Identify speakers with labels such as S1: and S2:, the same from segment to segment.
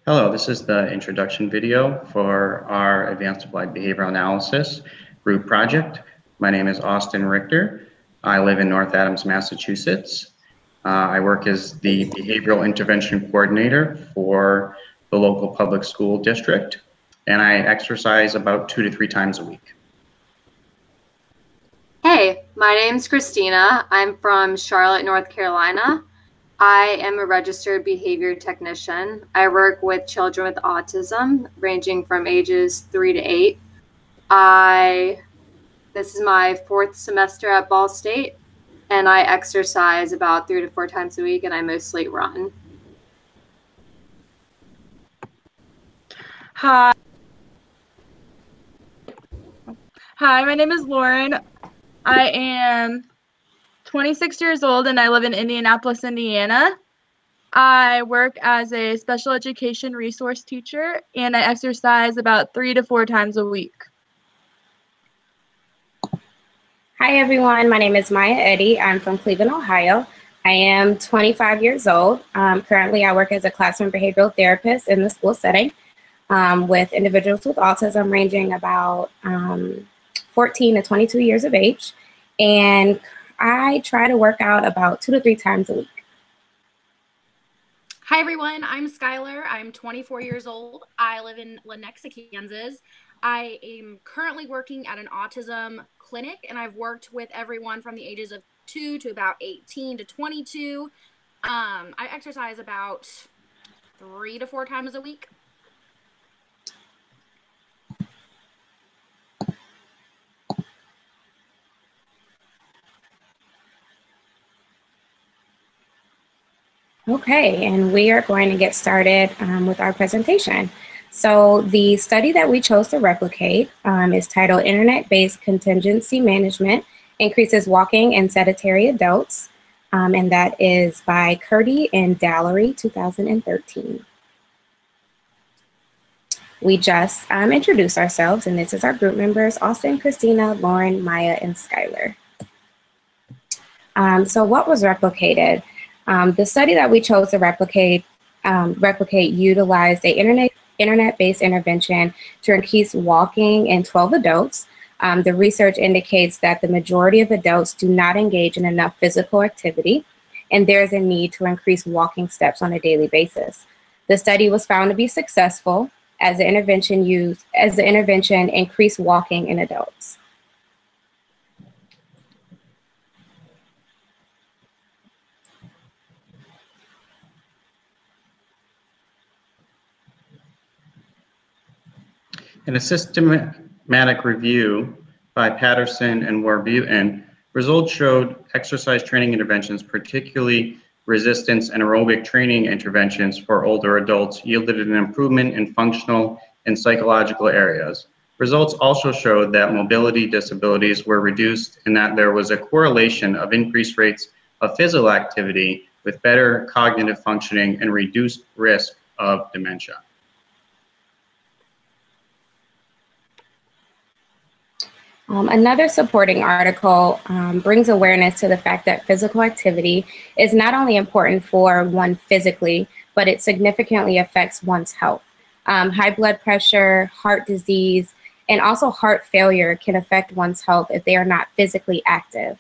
S1: Hello, this is the introduction video for our Advanced Applied Behavioral Analysis group project. My name is Austin Richter. I live in North Adams, Massachusetts. I work as the Behavioral Intervention Coordinator for the local public school district, and I exercise about 2 to 3 times a week.
S2: Hey, my name's Christina. I'm from Charlotte, North Carolina. I am a registered behavior technician. I work with children with autism, ranging from ages 3 to 8. This is my 4th semester at Ball State, and I exercise about 3 to 4 times a week, and I mostly run.
S3: Hi, my name is Lauren. I am 26 years old and I live in Indianapolis, Indiana. I work as a special education resource teacher and I exercise about 3 to 4 times a week.
S4: Hi everyone, my name is Maya Eddy. I'm from Cleveland, Ohio. I am 25 years old. Currently I work as a classroom behavioral therapist in the school setting with individuals with autism ranging about 14 to 22 years of age. And I try to work out about 2 to 3 times a week.
S5: Hi everyone, I'm Skylar. I'm 24 years old. I live in Lenexa, Kansas. I am currently working at an autism clinic and I've worked with everyone from the ages of 2 to about 18 to 22. I exercise about 3 to 4 times a week.
S4: Okay, and we are going to get started with our presentation. So the study that we chose to replicate is titled Internet-Based Contingency Management Increases Walking in Sedentary Adults, and that is by Curdy and Dallery, 2013. We just introduced ourselves, and this is our group members, Austin, Christina, Lauren, Maya, and Skylar. So what was replicated? The study that we chose to replicate utilized a internet-based intervention to increase walking in 12 adults. The research indicates that the majority of adults do not engage in enough physical activity, and there is a need to increase walking steps on a daily basis. The study was found to be successful as the intervention increased walking in adults.
S1: In a systematic review by Patterson and Warburton, results showed exercise training interventions, particularly resistance and aerobic training interventions for older adults, yielded an improvement in functional and psychological areas. Results also showed that mobility disabilities were reduced and that there was a correlation of increased rates of physical activity with better cognitive functioning and reduced risk of dementia.
S4: Another supporting article brings awareness to the fact that physical activity is not only important for one physically, but it significantly affects one's health. High blood pressure, heart disease, and also heart failure can affect one's health if they are not physically active.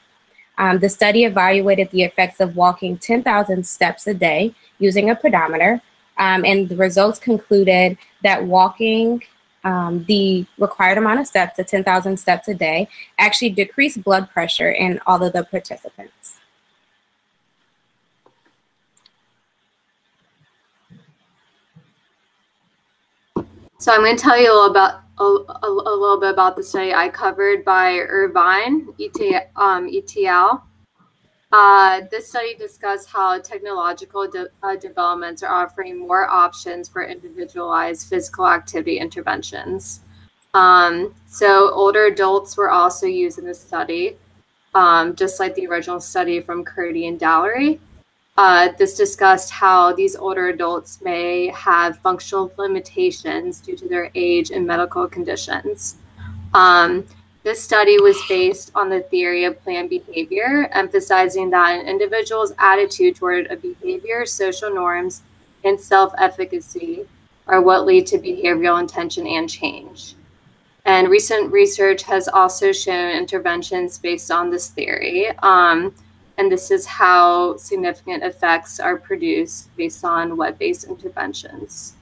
S4: The study evaluated the effects of walking 10,000 steps a day using a pedometer, and the results concluded that walking the required amount of steps, the 10,000 steps a day, actually decreased blood pressure in all of the participants.
S2: So I'm going to tell you a little bit about the study I covered by Irvine, ETL. This study discussed how technological developments are offering more options for individualized physical activity interventions. So older adults were also used in the study, just like the original study from Curdy and Dallery. This discussed how these older adults may have functional limitations due to their age and medical conditions. This study was based on the theory of planned behavior, emphasizing that an individual's attitude toward a behavior, social norms, and self-efficacy are what lead to behavioral intention and change. And recent research has also shown interventions based on this theory. And this is how significant effects are produced based on web-based interventions.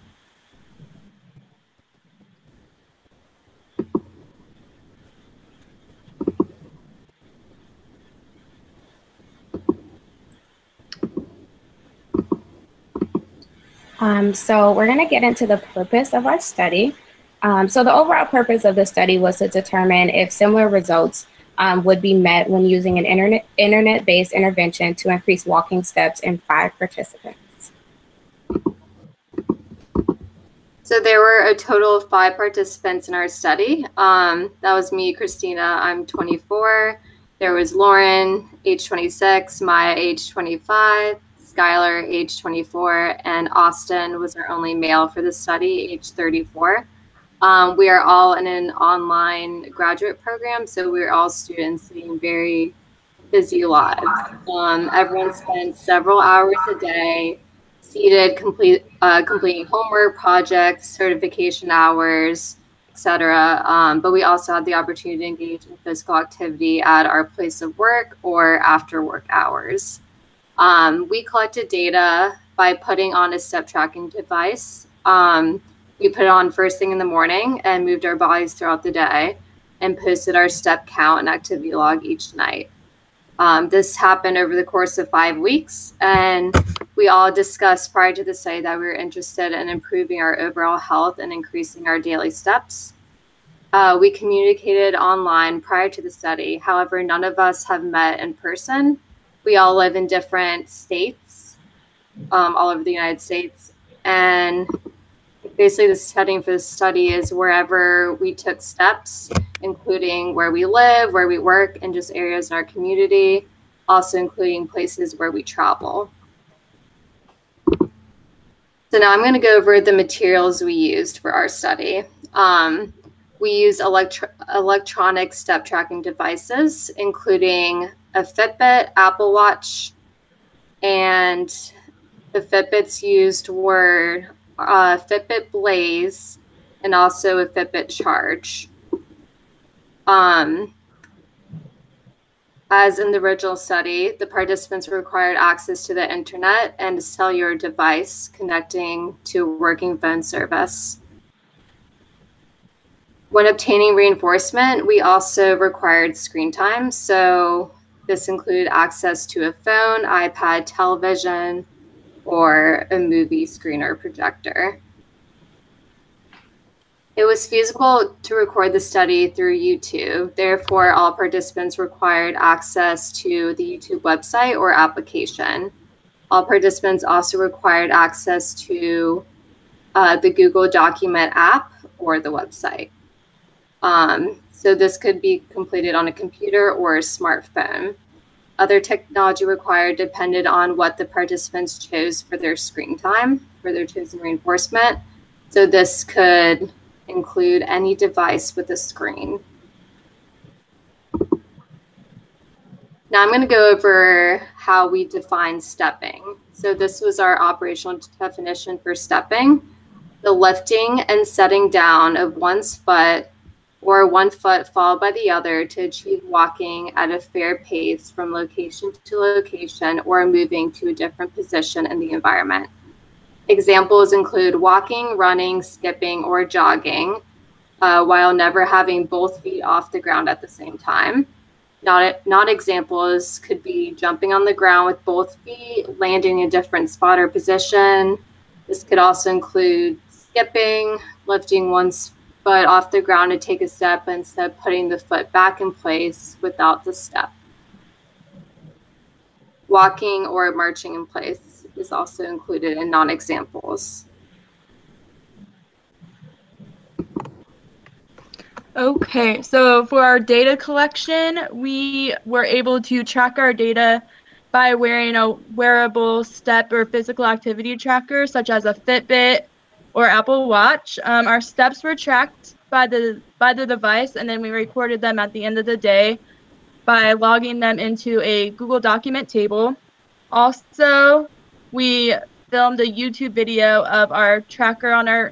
S4: So we're going to get into the purpose of our study. So the overall purpose of the study was to determine if similar results would be met when using an internet-based intervention to increase walking steps in 5 participants.
S2: So there were a total of 5 participants in our study. That was me, Christina, I'm 24. There was Lauren, age 26, Maya, age 25, Skylar, age 24, and Austin was our only male for the study, age 34. We are all in an online graduate program, so we're all students leading very busy lives. Everyone spends several hours a day seated, completing homework, projects, certification hours, etc. But we also had the opportunity to engage in physical activity at our place of work or after work hours. We collected data by putting on a step tracking device. We put it on first thing in the morning and moved our bodies throughout the day and posted our step count and activity log each night. This happened over the course of 5 weeks, and we all discussed prior to the study that we were interested in improving our overall health and increasing our daily steps. We communicated online prior to the study. However, none of us have met in person. We all live in different states, all over the United States. And basically the setting for the study is wherever we took steps, including where we live, where we work, and just areas in our community, also including places where we travel. So now I'm going to go over the materials we used for our study. We used electronic step tracking devices, including a Fitbit, Apple Watch, and the Fitbits used were Fitbit Blaze and also a Fitbit Charge. As in the original study, the participants required access to the internet and a cellular device connecting to a working phone service. When obtaining reinforcement, we also required screen time. So this included access to a phone, iPad, television, or a movie screen or projector. It was feasible to record the study through YouTube. Therefore, all participants required access to the YouTube website or application. All participants also required access to the Google Document app or the website. So this could be completed on a computer or a smartphone. Other technology required depended on what the participants chose for their screen time, for their chosen reinforcement. So this could include any device with a screen. Now I'm going to go over how we define stepping. So this was our operational definition for stepping: the lifting and setting down of one's foot or one foot followed by the other to achieve walking at a fair pace from location to location or moving to a different position in the environment. Examples include walking, running, skipping, or jogging, while never having both feet off the ground at the same time. Non-examples could be jumping on the ground with both feet, landing in a different spot or position. This could also include skipping, lifting one's foot off the ground to take a step instead of putting the foot back in place without the step. Walking or marching in place is also included in non-examples.
S3: Okay, so for our data collection, we were able to track our data by wearing a wearable step or physical activity tracker, such as a Fitbit or Apple Watch. Our steps were tracked by the device, and then we recorded them at the end of the day by logging them into a Google document table. Also, we filmed a YouTube video of our tracker on our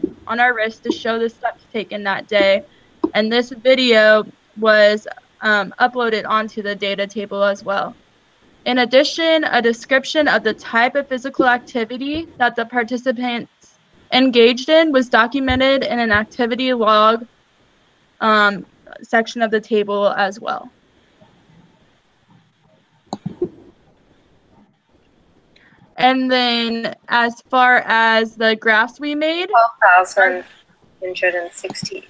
S3: wrist to show the steps taken that day, and this video was uploaded onto the data table as well. In addition, a description of the type of physical activity that the participants engaged in was documented in an activity log section of the table as well. And then as far as the graphs we made,
S4: 12,160.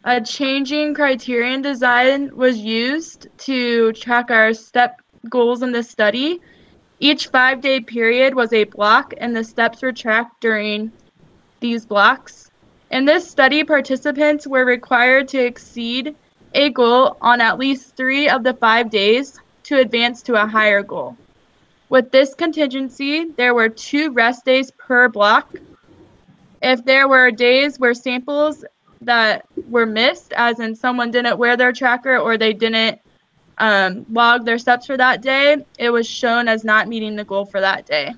S3: A changing criterion design was used to track our step goals in the study. Each 5-day period was a block, and the steps were tracked during these blocks. In this study, participants were required to exceed a goal on at least 3 of the 5 days to advance to a higher goal. With this contingency, there were 2 rest days per block. If there were days where samples that were missed, as in someone didn't wear their tracker or they didn't log their steps for that day, it was shown as not meeting the goal for that day.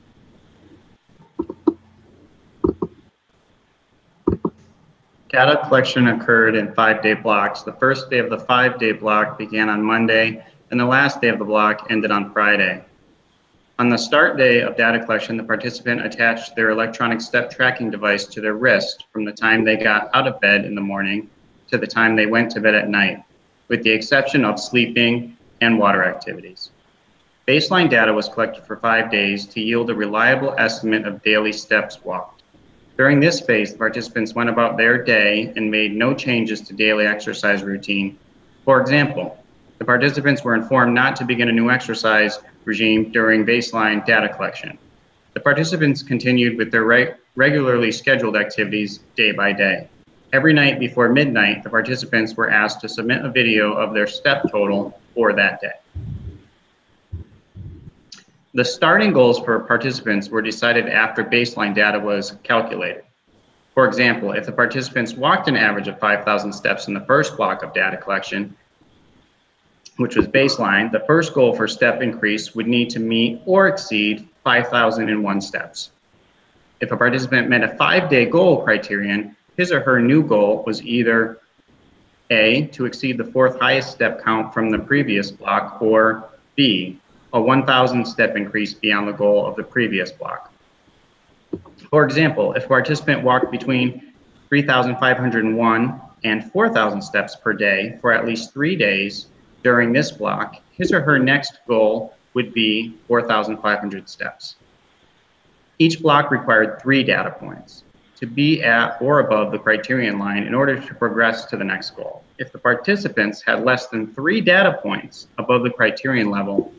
S1: Data collection occurred in 5-day blocks. The first day of the 5-day block began on Monday, and the last day of the block ended on Friday. On the start day of data collection, the participant attached their electronic step tracking device to their wrist from the time they got out of bed in the morning to the time they went to bed at night, with the exception of sleeping and water activities. Baseline data was collected for 5 days to yield a reliable estimate of daily steps walked. During this phase, the participants went about their day and made no changes to daily exercise routine. For example, the participants were informed not to begin a new exercise regime during baseline data collection. The participants continued with their regularly scheduled activities day by day. Every night before midnight, the participants were asked to submit a video of their step total for that day. The starting goals for participants were decided after baseline data was calculated. For example, if the participants walked an average of 5,000 steps in the first block of data collection, which was baseline, the first goal for step increase would need to meet or exceed 5,001 steps. If a participant met a 5-day goal criterion, his or her new goal was either A, to exceed the 4th highest step count from the previous block, or B, a 1,000 step increase beyond the goal of the previous block. For example, if a participant walked between 3,501 and 4,000 steps per day for at least 3 days during this block, his or her next goal would be 4,500 steps. Each block required 3 data points to be at or above the criterion line in order to progress to the next goal. If the participants had less than 3 data points above the criterion level,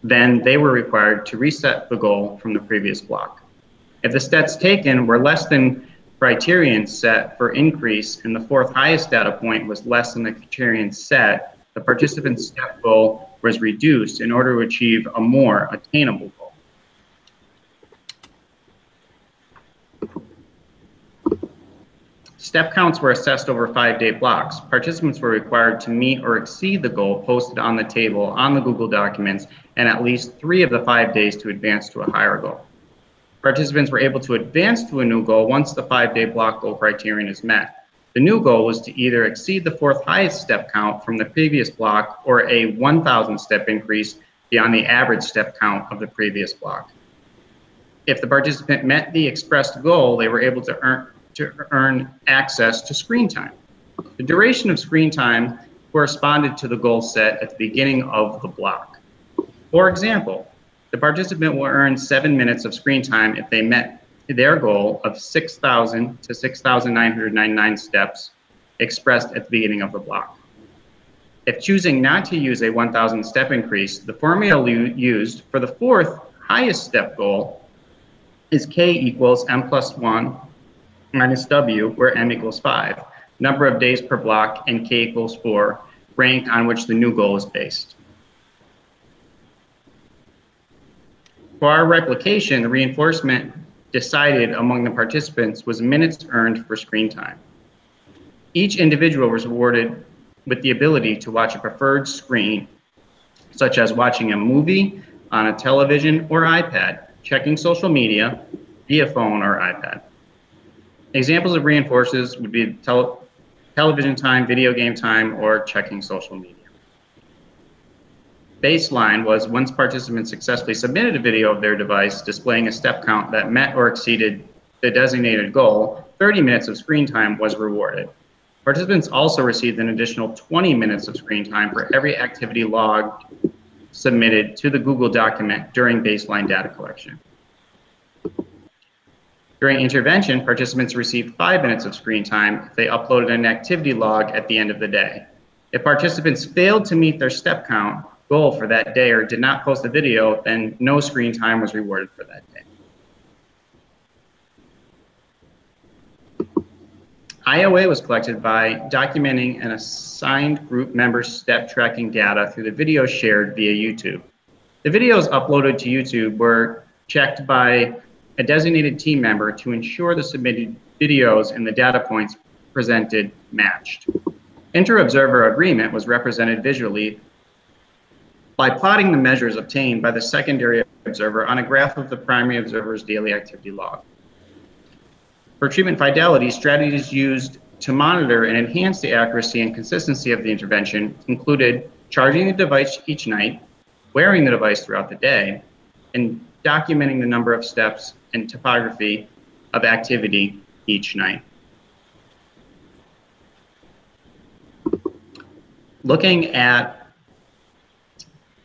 S1: then they were required to reset the goal from the previous block. If the steps taken were less than criterion set for increase and the 4th highest data point was less than the criterion set, the participant's step goal was reduced in order to achieve a more attainable goal. Step counts were assessed over 5-day blocks. Participants were required to meet or exceed the goal posted on the table on the Google Documents and at least 3 of the 5 days to advance to a higher goal. Participants were able to advance to a new goal once the 5-day block goal criterion is met. The new goal was to either exceed the 4th highest step count from the previous block or a 1,000 step increase beyond the average step count of the previous block. If the participant met the expressed goal, they were able to earn access to screen time. The duration of screen time corresponded to the goal set at the beginning of the block. For example, the participant will earn 7 minutes of screen time if they met their goal of 6,000 to 6,999 steps expressed at the beginning of the block. If choosing not to use a 1,000 step increase, the formula used for the 4th highest step goal is K equals M plus 1 minus W, where M equals 5, number of days per block, and K equals 4, rank on which the new goal is based. For our replication, the reinforcement decided among the participants was minutes earned for screen time. Each individual was awarded with the ability to watch a preferred screen, such as watching a movie on a television or iPad, checking social media via phone or iPad. Examples of reinforcers would be television time, video game time, or checking social media. Baseline was once participants successfully submitted a video of their device displaying a step count that met or exceeded the designated goal, 30 minutes of screen time was rewarded. Participants also received an additional 20 minutes of screen time for every activity logged submitted to the Google document during baseline data collection. During intervention, participants received 5 minutes of screen time if they uploaded an activity log at the end of the day. If participants failed to meet their step count goal for that day or did not post a video, then no screen time was rewarded for that day. IOA was collected by documenting an assigned group member's step tracking data through the videos shared via YouTube. The videos uploaded to YouTube were checked by a designated team member to ensure the submitted videos and the data points presented matched. Inter-observer agreement was represented visually by plotting the measures obtained by the secondary observer on a graph of the primary observer's daily activity log. For treatment fidelity, strategies used to monitor and enhance the accuracy and consistency of the intervention included charging the device each night, wearing the device throughout the day, and documenting the number of steps and topography of activity each night. Looking at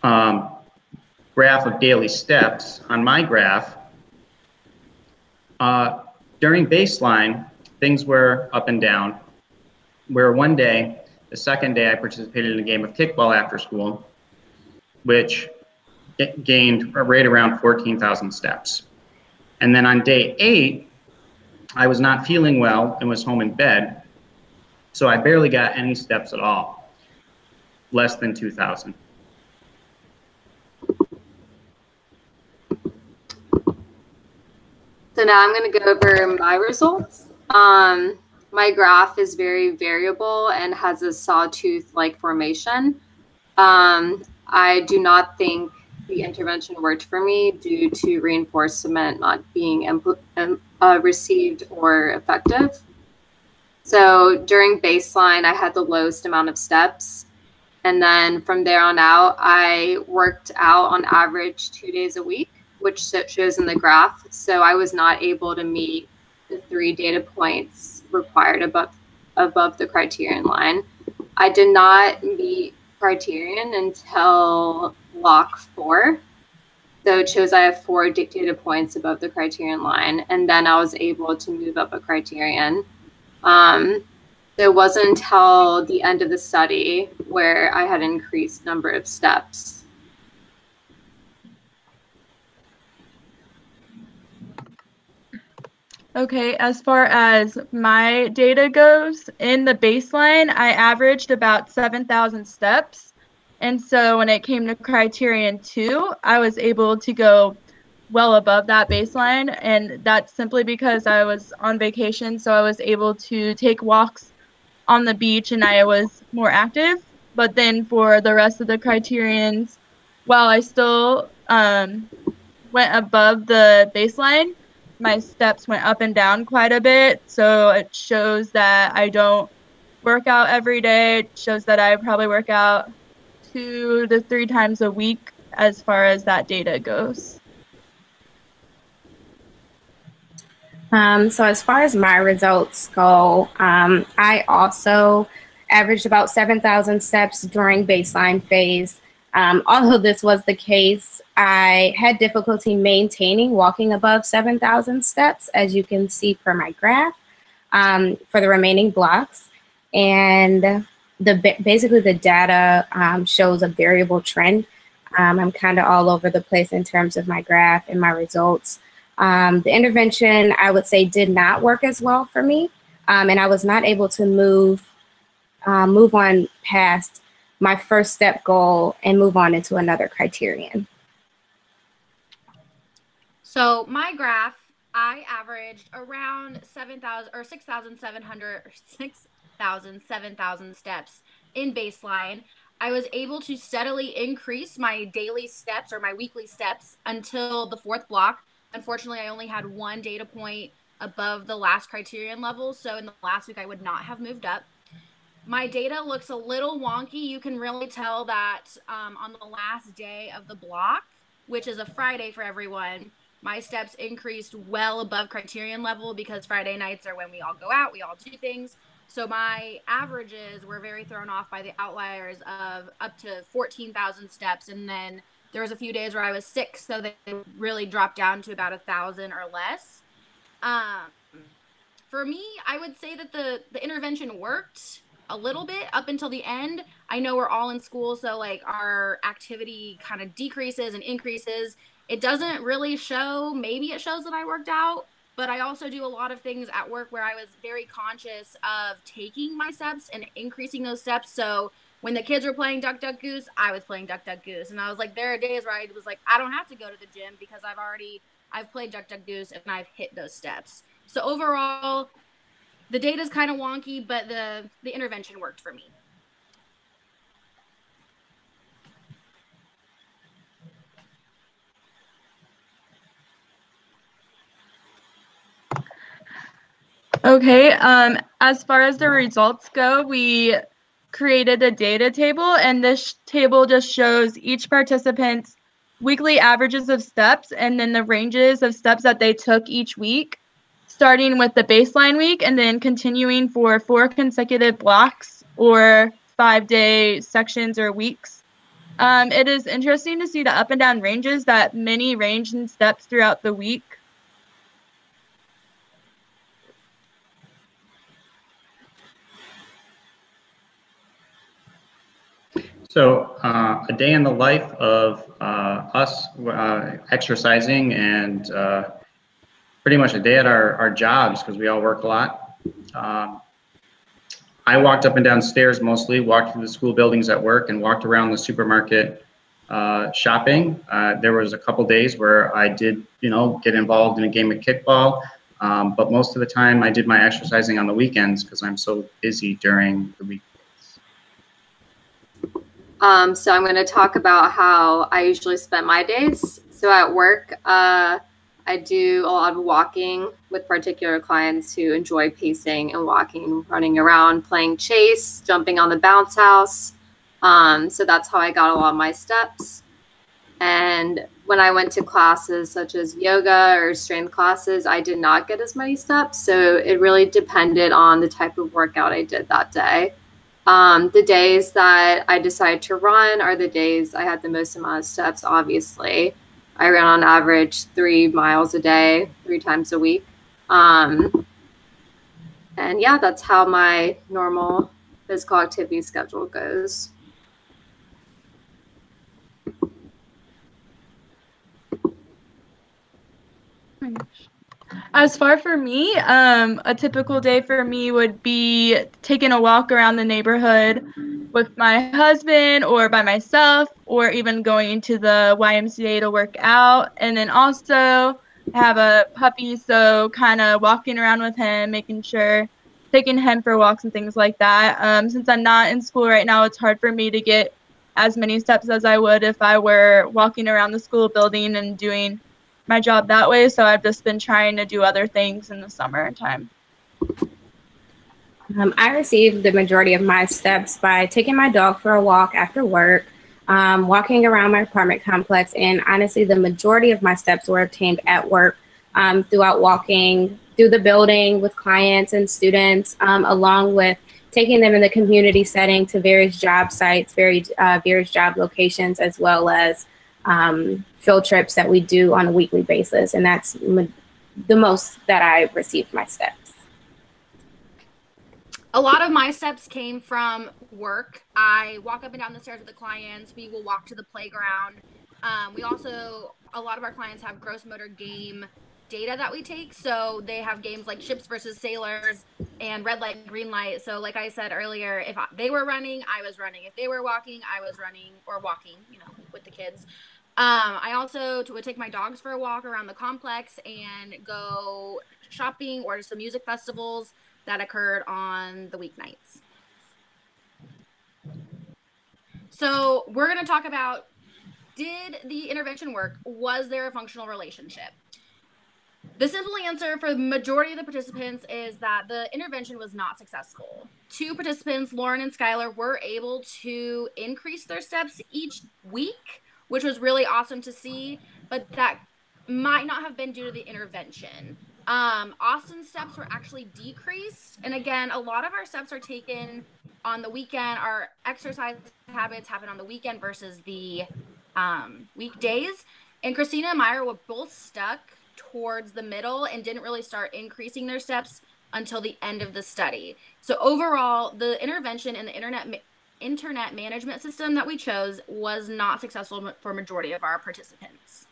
S1: graph of daily steps, on my graph, during baseline, things were up and down, where one day, the second day I participated in a game of kickball after school, which gained right around 14,000 steps. And then on day 8, I was not feeling well and was home in bed, so I barely got any steps at all, less than 2,000.
S2: So now I'm going to go over my results. My graph is very variable and has a sawtooth-like formation. I do not think the intervention worked for me due to reinforcement not being received or effective. So during baseline, I had the lowest amount of steps. And then from there on out, I worked out on average 2 days a week, which shows in the graph. So I was not able to meet the 3 data points required above the criterion line. I did not meet criterion until block 4. So it shows I have 4 data points above the criterion line, and then I was able to move up a criterion. It wasn't until the end of the study where I had increased number of steps.
S3: Okay, as far as my data goes, in the baseline, I averaged about 7,000 steps. And so when it came to criterion 2, I was able to go well above that baseline. And that's simply because I was on vacation, so I was able to take walks on the beach and I was more active. But then for the rest of the criterions, while I still went above the baseline, my steps went up and down quite a bit. So it shows that I don't work out every day. It shows that I probably work out 2 to 3 times a week as far as that data goes.
S4: So as far as my results go, I also averaged about 7,000 steps during baseline phase. Although this was the case, I had difficulty maintaining walking above 7,000 steps, as you can see per my graph, for the remaining blocks. And basically the data shows a variable trend. I'm kind of all over the place in terms of my graph and my results. The intervention, I would say, did not work as well for me, and I was not able to move on past my first step goal and move on into another criterion.
S5: So my graph, I averaged around 7,000 or 6,700 or 6,000, 7,000 steps in baseline, I was able to steadily increase my daily steps or my weekly steps until the 4th block. Unfortunately, I only had 1 data point above the last criterion level. So in the last week, I would not have moved up. My data looks a little wonky. You can really tell that on the last day of the block, which is a Friday for everyone, my steps increased well above criterion level because Friday nights are when we all go out, we all do things. So my averages were very thrown off by the outliers of up to 14,000 steps. And then there was a few days where I was sick, so they really dropped down to about 1,000 or less. For me, I would say that the intervention worked a little bit up until the end. I know we're all in school, so like our activity kind of decreases and increases. It doesn't really show. Maybe it shows that I worked out, but I also do a lot of things at work where I was very conscious of taking my steps and increasing those steps. So when the kids were playing Duck Duck Goose, I was playing Duck Duck Goose. And I was like, there are days where I was like, I don't have to go to the gym because I've played Duck Duck Goose and I've hit those steps. So overall, the data's kind of wonky, but the intervention worked for me.
S3: Okay, as far as the results go, we created a data table, and this table just shows each participant's weekly averages of steps and then the ranges of steps that they took each week, starting with the baseline week and then continuing for 4 consecutive blocks or 5-day sections or weeks. It is interesting to see the up and down ranges that many range in steps throughout the week.
S1: So a day in the life of us exercising and pretty much a day at our jobs, because we all work a lot. I walked up and down stairs mostly, walked through the school buildings at work, and walked around the supermarket shopping. There was a couple days where I did, get involved in a game of kickball, but most of the time I did my exercising on the weekends because I'm so busy during the week.
S2: So I'm going to talk about how I usually spend my days. So at work, I do a lot of walking with particular clients who enjoy pacing and walking, running around, playing chase, jumping on the bounce house. So that's how I got a lot of my steps. And when I went to classes such as yoga or strength classes, I did not get as many steps. So it really depended on the type of workout I did that day. The days that I decided to run are the days I had the most amount of steps, obviously. I ran on average 3 miles a day, 3 times a week. And yeah, that's how my normal physical activity schedule goes.
S3: As far for me, a typical day for me would be taking a walk around the neighborhood with my husband or by myself, or even going to the YMCA to work out. And then also I have a puppy, so kind of walking around with him, making sure, taking him for walks and things like that. Since I'm not in school right now, it's hard for me to get as many steps as I would if I were walking around the school building and doing my job that way. So I've just been trying to do other things in the summertime.
S4: I received the majority of my steps by taking my dog for a walk after work, walking around my apartment complex, and honestly, the majority of my steps were obtained at work throughout walking through the building with clients and students, along with taking them in the community setting to various job sites, various job locations, as well as field trips that we do on a weekly basis. And that's the most that I received my steps.
S5: A lot of my steps came from work. I walk up and down the stairs with the clients. We will walk to the playground. A lot of our clients have gross motor game data that we take. So they have games like ships versus sailors and red light, green light. So like I said earlier, if they were running, I was running. If they were walking, I was running or walking, with the kids. I also would take my dogs for a walk around the complex and go shopping or to some music festivals that occurred on the weeknights. So we're going to talk about, did the intervention work? Was there a functional relationship? The simple answer for the majority of the participants is that the intervention was not successful. 2 participants, Lauren and Skylar, were able to increase their steps each week, which was really awesome to see, but that might not have been due to the intervention. Austin's steps were actually decreased. And again, a lot of our steps are taken on the weekend. Our exercise habits happen on the weekend versus the weekdays. And Christina and Myra were both stuck towards the middle and didn't really start increasing their steps until the end of the study. So overall, the intervention and the internet management system that we chose was not successful for majority of our participants.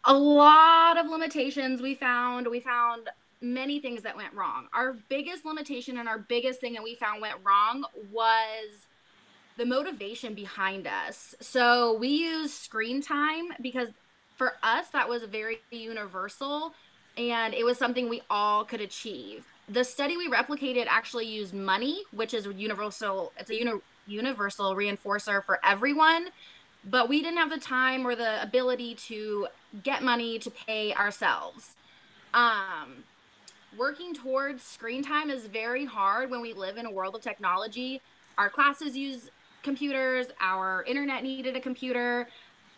S5: A lot of limitations we found. We found many things that went wrong. Our biggest limitation and our biggest thing that we found went wrong was the motivation behind us. So we use screen time because for us, that was very universal and it was something we all could achieve. The study we replicated actually used money, which is universal. It's a universal reinforcer for everyone, but we didn't have the time or the ability to get money to pay ourselves. Working towards screen time is very hard when we live in a world of technology. Our classes use computers, our internet needed a computer.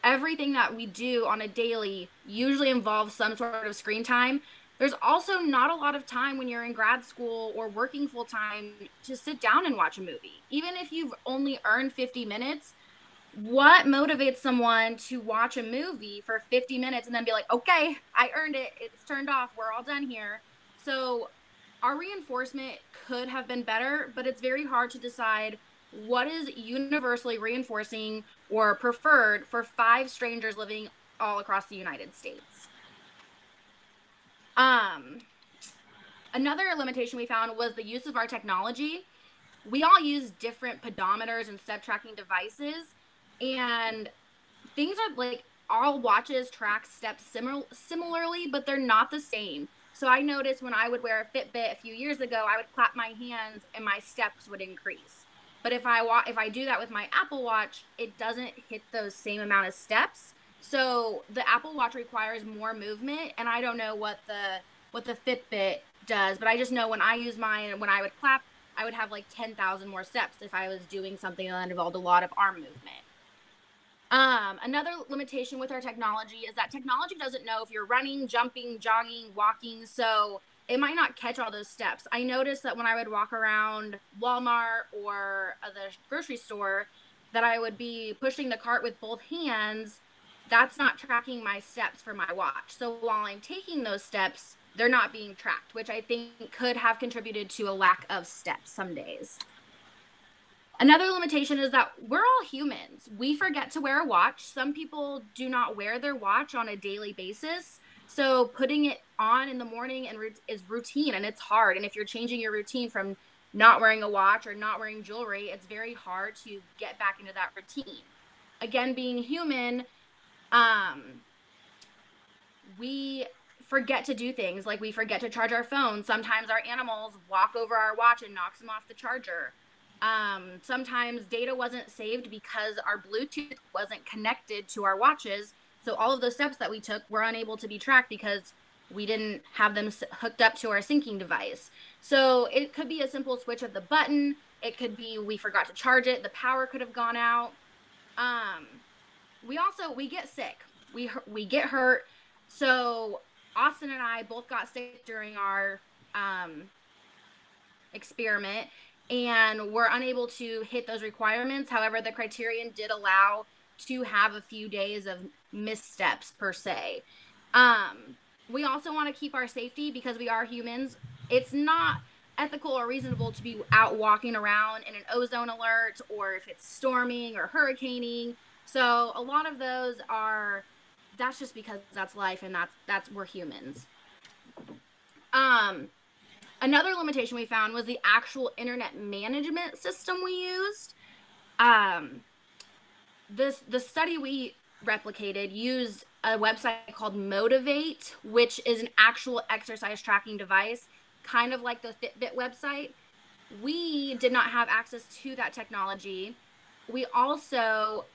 S5: Everything that we do on a daily usually involves some sort of screen time. There's also not a lot of time when you're in grad school or working full time to sit down and watch a movie. Even if you've only earned 50 minutes, what motivates someone to watch a movie for 50 minutes and then be like, okay, I earned it. It's turned off. We're all done here. So our reinforcement could have been better, but it's very hard to decide what is universally reinforcing or preferred for 5 strangers living all across the United States. Another limitation we found was the use of our technology. We all use different pedometers and step tracking devices, and things are like all watches track steps similarly, but they're not the same. So I noticed when I would wear a Fitbit a few years ago, I would clap my hands and my steps would increase. But if I do that with my Apple Watch, it doesn't hit those same amount of steps. So the Apple Watch requires more movement, and I don't know what the Fitbit does, but I just know when I use mine, when I would clap, I would have like 10,000 more steps if I was doing something that involved a lot of arm movement. Another limitation with our technology is that technology doesn't know if you're running, jumping, jogging, walking, so it might not catch all those steps. I noticed that when I would walk around Walmart or the grocery store, that I would be pushing the cart with both hands. That's not tracking my steps for my watch. So while I'm taking those steps, they're not being tracked, which I think could have contributed to a lack of steps some days. Another limitation is that we're all humans. We forget to wear a watch. Some people do not wear their watch on a daily basis. So putting it on in the morning is routine, and it's hard. And if you're changing your routine from not wearing a watch or not wearing jewelry, it's very hard to get back into that routine. Again, being human, we forget to do things. Like we forget to charge our phone. Sometimes our animals walk over our watch and knocks them off the charger. Sometimes data wasn't saved because our Bluetooth wasn't connected to our watches. So all of those steps that we took were unable to be tracked because we didn't have them hooked up to our syncing device. So it could be a simple switch of the button. It could be we forgot to charge it. The power could have gone out. We get sick. We get hurt. So Austin and I both got sick during our experiment, and we're unable to hit those requirements. However, the criterion did allow to have a few days of missteps per se. We also want to keep our safety because we are humans. It's not ethical or reasonable to be out walking around in an ozone alert or if it's storming or hurricaning. So a lot of those that's just because that's life and that's we're humans. Another limitation we found was the actual internet management system we used. The study we replicated used a website called Motivate, which is an actual exercise tracking device, kind of like the Fitbit website. We did not have access to that technology. we also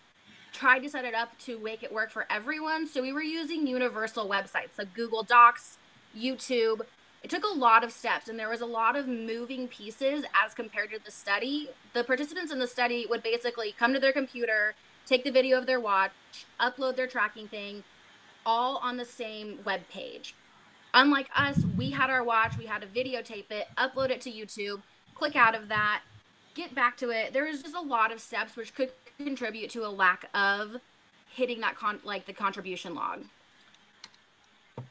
S5: tried to set it up to make it work for everyone. So we were using universal websites like Google Docs, YouTube. It took a lot of steps, and there was a lot of moving pieces as compared to the study. The participants in the study would basically come to their computer, take the video of their watch, upload their tracking thing, all on the same web page. Unlike us, we had our watch, we had to videotape it, upload it to YouTube, click out of that, get back to it. There was just a lot of steps which could contribute to a lack of hitting that the contribution log.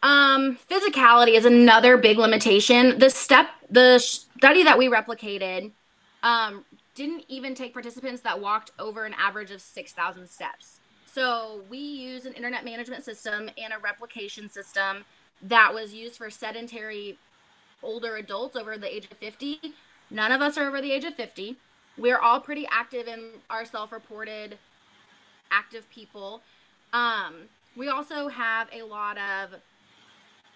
S5: Physicality is another big limitation. The study that we replicated didn't even take participants that walked over an average of 6,000 steps. So we use an internet management system and a replication system that was used for sedentary older adults over the age of 50. None of us are over the age of 50. We're all pretty active in our self-reported active people. We also have a lot of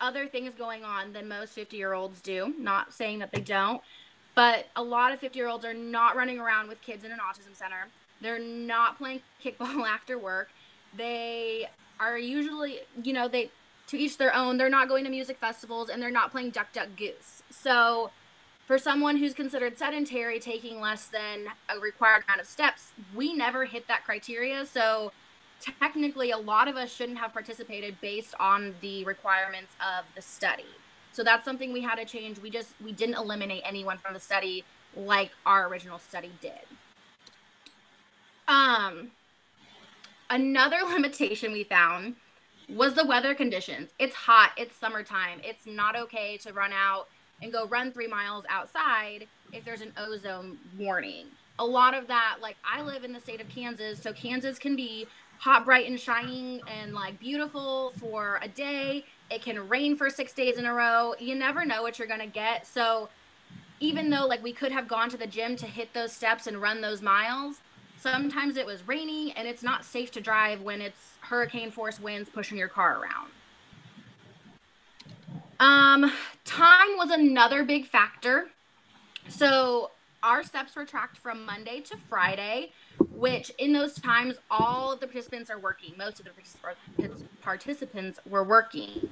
S5: other things going on than most 50-year-olds do. Not saying that they don't, but a lot of 50-year-olds are not running around with kids in an autism center. They're not playing kickball after work. They are usually, you know, they to each their own. They're not going to music festivals, and they're not playing Duck Duck Goose. So for someone who's considered sedentary, taking less than a required amount of steps, we never hit that criteria. So technically, a lot of us shouldn't have participated based on the requirements of the study. So that's something we had to change. We didn't eliminate anyone from the study like our original study did. Another limitation we found was the weather conditions. It's hot, it's summertime. It's not okay to run out and go run 3 miles outside if there's an ozone warning. A lot of that, like, I live in the state of Kansas, so Kansas can be hot, bright, and shining and like beautiful for a day. It can rain for 6 days in a row. You never know what you're gonna get. So even though like we could have gone to the gym to hit those steps and run those miles, sometimes it was rainy and it's not safe to drive when it's hurricane force winds pushing your car around. Time was another big factor. So our steps were tracked from Monday to Friday, which in those times, all of the participants are working. Most of the participants were working.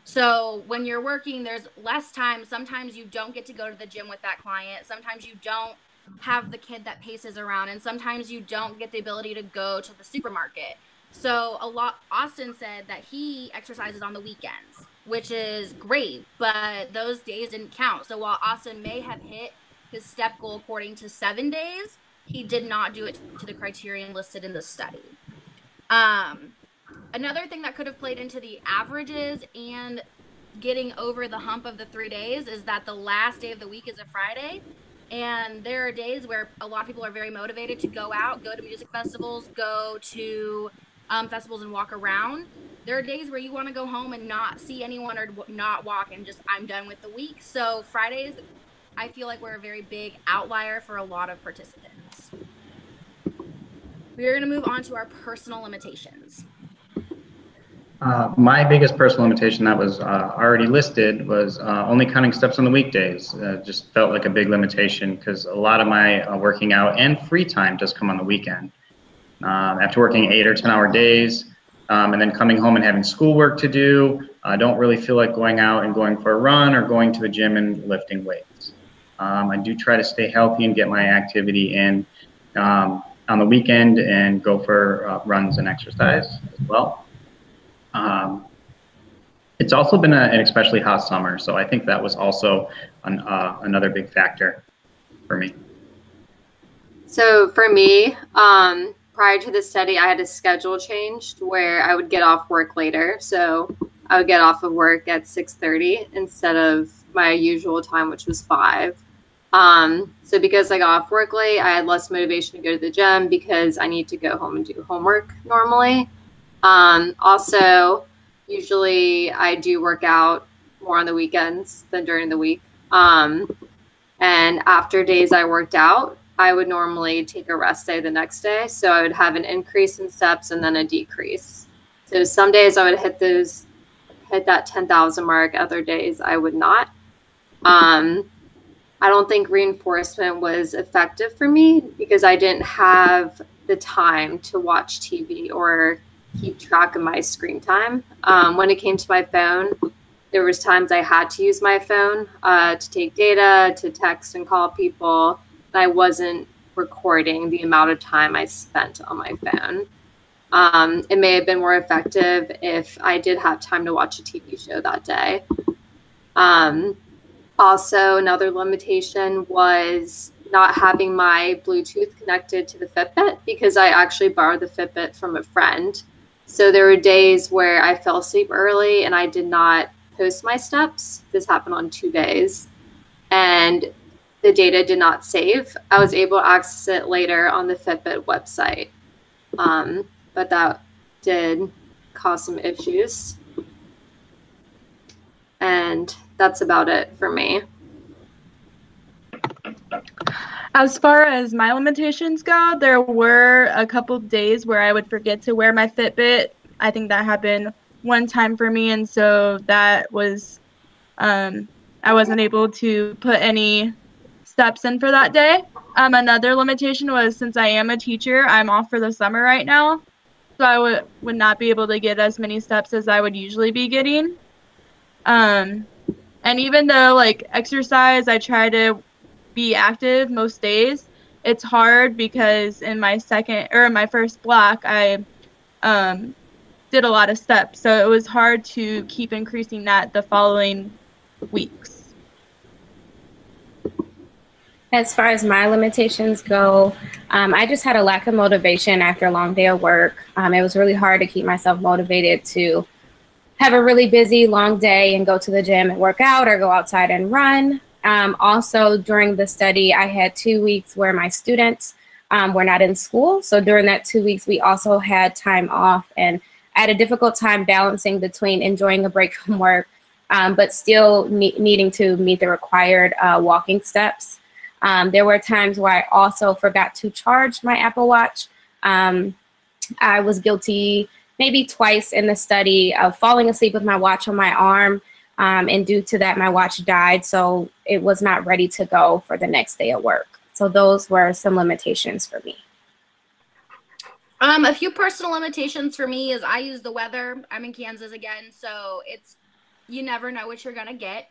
S5: So when you're working, there's less time. Sometimes you don't get to go to the gym with that client. Sometimes you don't have the kid that paces around, and sometimes you don't get the ability to go to the supermarket. So Austin said that he exercises on the weekends, which is great, but those days didn't count. So while Austin may have hit his step goal according to 7 days, he did not do it to the criterion listed in the study. Another thing that could have played into the averages and getting over the hump of the 3 days is that the last day of the week is a Friday. And there are days where a lot of people are very motivated to go out, go to music festivals, go to festivals and walk around. There are days where you want to go home and not see anyone or not walk and just, I'm done with the week. So Fridays, I feel like we're a very big outlier for a lot of participants. We are going to move on to our personal limitations.
S1: My biggest personal limitation that was already listed was only counting steps on the weekdays. Just felt like a big limitation because a lot of my working out and free time does come on the weekend. After working 8 or 10-hour days and then coming home and having schoolwork to do, I don't really feel like going out and going for a run or going to the gym and lifting weights. I do try to stay healthy and get my activity in on the weekend and go for runs and exercise as well. It's also been an especially hot summer, so I think that was also another big factor for me.
S2: So for me, prior to the study, I had a schedule changed where I would get off work later. So I would get off of work at 6:30 instead of my usual time, which was 5. So because I got off work late, I had less motivation to go to the gym because I need to go home and do homework normally. Also, usually I do work out more on the weekends than during the week. And after days I worked out, I would normally take a rest day the next day. So I would have an increase in steps and then a decrease. So some days I would hit that 10,000 mark. Other days I would not. I don't think reinforcement was effective for me because I didn't have the time to watch TV or keep track of my screen time. When it came to my phone, there was times I had to use my phone to take data, to text and call people, and I wasn't recording the amount of time I spent on my phone. It may have been more effective if I did have time to watch a TV show that day. Also, another limitation was not having my Bluetooth connected to the Fitbit because I actually borrowed the Fitbit from a friend. So there were days where I fell asleep early and I did not post my steps. This happened on 2 days. And the data did not save. I was able to access it later on the Fitbit website. But that did cause some issues. And that's about it for me.
S3: As far as my limitations go, there were a couple days where I would forget to wear my Fitbit. I think that happened one time for me, and so that was, I wasn't able to put any steps in for that day. Another limitation was since I am a teacher, I'm off for the summer right now, so I would not be able to get as many steps as I would usually be getting. And even though like exercise, I try to be active most days, it's hard because in my first block, I did a lot of steps. So it was hard to keep increasing that the following weeks.
S4: As far as my limitations go, I just had a lack of motivation after a long day of work. It was really hard to keep myself motivated to have a really busy, long day and go to the gym and work out or go outside and run. Also, during the study, I had 2 weeks where my students were not in school. So during that 2 weeks, we also had time off, and I had a difficult time balancing between enjoying a break from work, but still needing to meet the required walking steps. There were times where I also forgot to charge my Apple Watch. I was guilty maybe twice in the study of falling asleep with my watch on my arm. And due to that, my watch died, so it was not ready to go for the next day of work. So those were some limitations for me.
S5: A few personal limitations for me is I use the weather. I'm in Kansas again, so you never know what you're gonna get.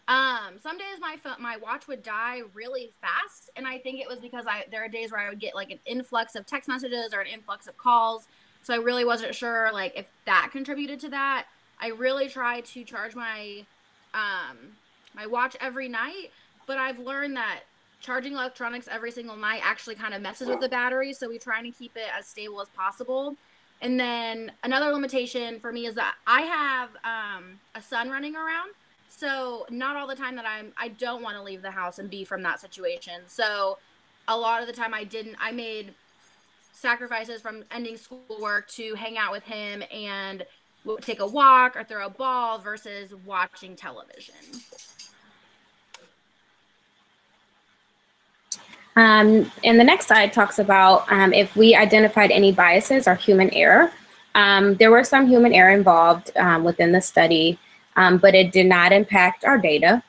S5: Some days my watch would die really fast, and I think it was because there are days where I would get like an influx of text messages or an influx of calls, so I really wasn't sure like if that contributed to that. I really try to charge my my watch every night, but I've learned that charging electronics every single night actually kind of messes with the battery, so we try to keep it as stable as possible. And then another limitation for me is that I have a son running around, so not all the time that I don't want to leave the house and be from that situation. So a lot of the time I made sacrifices from ending schoolwork to hang out with him and take a walk or throw a ball versus watching television.
S4: And the next slide talks about if we identified any biases or human error. There were some human error involved within the study, but it did not impact our data.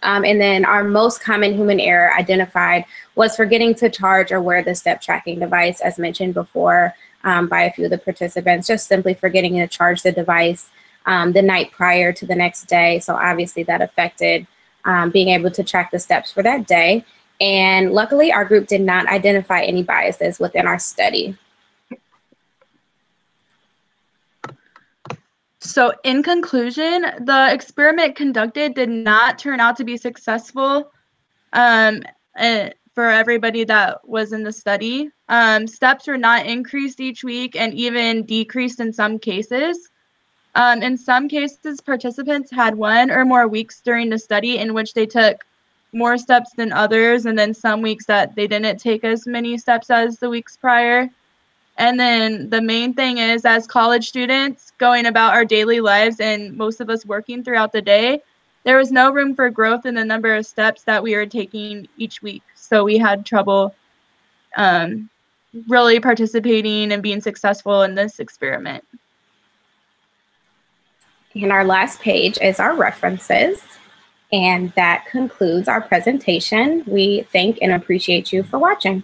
S4: And then our most common human error identified was forgetting to charge or wear the step tracking device, as mentioned before by a few of the participants, just simply forgetting to charge the device the night prior to the next day. So obviously that affected being able to track the steps for that day. And luckily our group did not identify any biases within our study.
S3: So in conclusion, the experiment conducted did not turn out to be successful for everybody that was in the study. Steps were not increased each week and even decreased in some cases. In some cases, participants had 1 or more weeks during the study in which they took more steps than others, and then some weeks that they didn't take as many steps as the weeks prior. And then the main thing is, as college students going about our daily lives and most of us working throughout the day, there was no room for growth in the number of steps that we were taking each week. So we had trouble really participating and being successful in this experiment.
S4: And our last page is our references. And that concludes our presentation. We thank and appreciate you for watching.